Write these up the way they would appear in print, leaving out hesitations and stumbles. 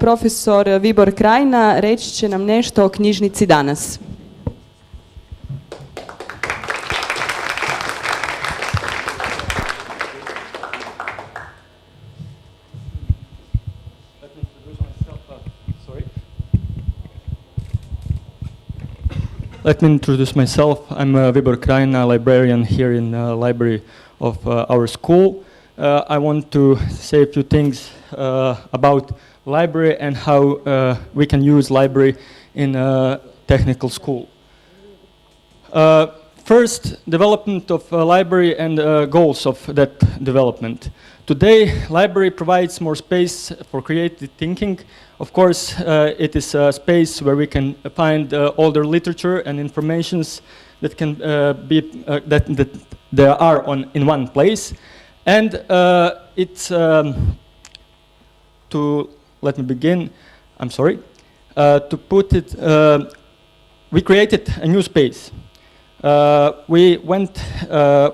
profesor Vibor Krajina reći će nam nešto o knjižnici danas. Let me introduce myself. I'm Vibor Krajina, librarian here in the library of our school. I want to say a few things about library and how we can use library in a technical school. First, development of a library and goals of that development. Today, library provides more space for creative thinking. Of course, it is a space where we can find older literature and informations that can be that there are in one place, and it's to let me begin. I'm sorry. To put it, we created a new space. We went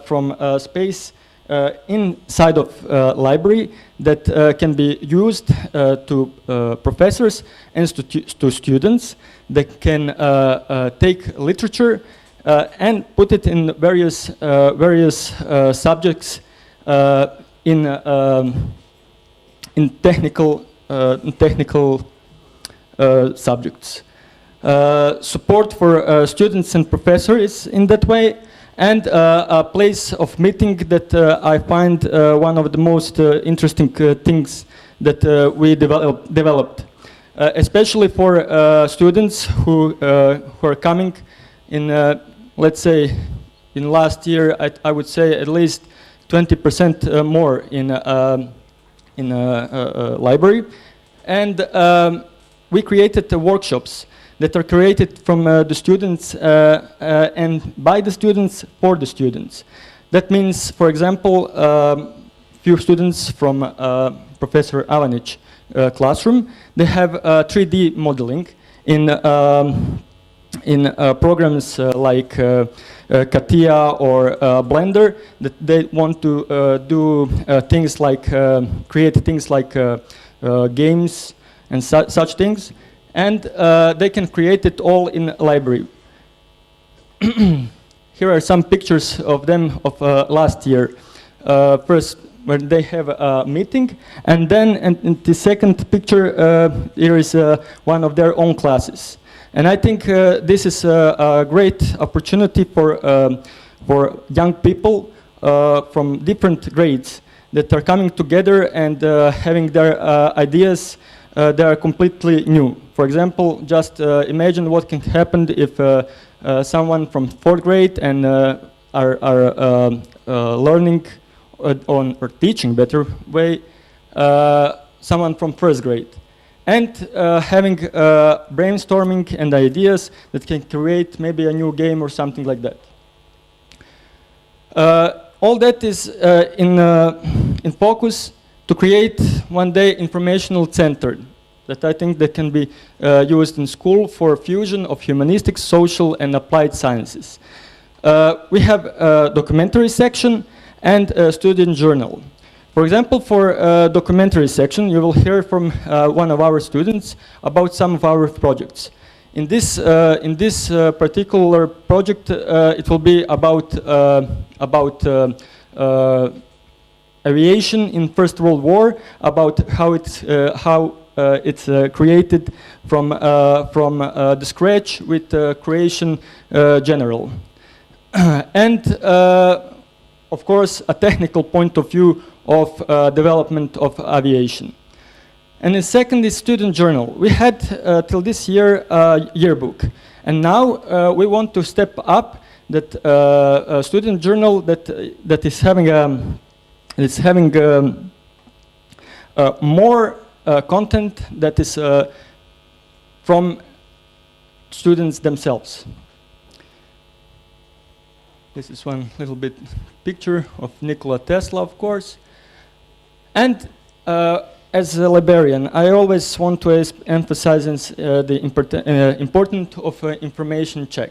from a space inside of library that can be used to professors and to students that can take literature and put it in various subjects in technical subjects. Support for students and professors in that way, and a place of meeting that I find one of the most interesting things that we developed, especially for students who are coming in, let's say, in last year, I would say at least 20% more in a library, and we created workshops that are created from the students and by the students for the students. That means, for example, few students from Professor Avanic classroom, they have 3D modeling in programs like CATIA or Blender, that they want to do things like, create things like games and such things. And they can create it all in a library. Here are some pictures of them of last year. First, when they have a meeting, and then in the second picture, here is one of their own classes. And I think this is a great opportunity for young people from different grades that are coming together and having their ideas that are completely new. For example, just imagine what can happen if someone from 4th grade and are learning or teaching better way someone from 1st grade, and having brainstorming and ideas that can create maybe a new game or something like that. All that is in focus to create one day informational center that I think that can be used in school for fusion of humanistic, social, and applied sciences. We have a documentary section and a student journal. For example, for documentary section, you will hear from one of our students about some of our projects. In this particular project, it will be about aviation in First World War, about how it's created from the scratch with Croatian general, and of course a technical point of view of development of aviation. And the second is student journal. We had till this year a yearbook, and now we want to step up that a student journal that is having more content that is from students themselves. This is one little bit picture of Nikola Tesla, of course. And as a librarian, I always want to emphasize the importance of information check.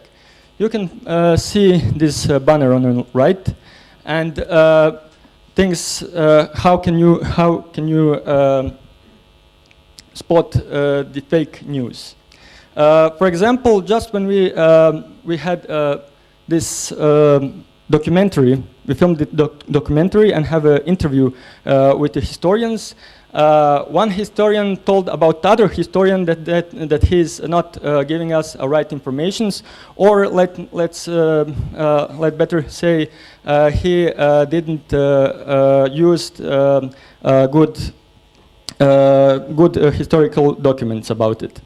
You can see this banner on the right, and things. How can you spot the fake news. For example, just when we had this documentary, we filmed the documentary and have an interview with the historians. One historian told about the other historian that he's not giving us right informations, or let better say he didn't use good historical documents about it.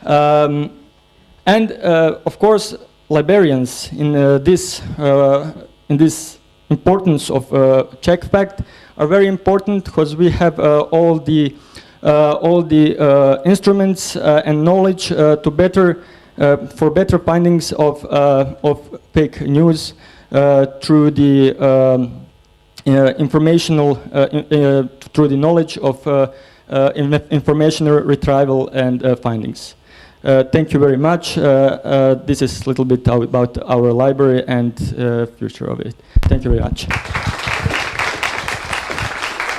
And of course, librarians in this importance of check fact are very important, because we have all the instruments and knowledge to for better findings of fake news through the through the knowledge of information retrieval and findings. Thank you very much. This is a little bit about our library and future of it. Thank you very much.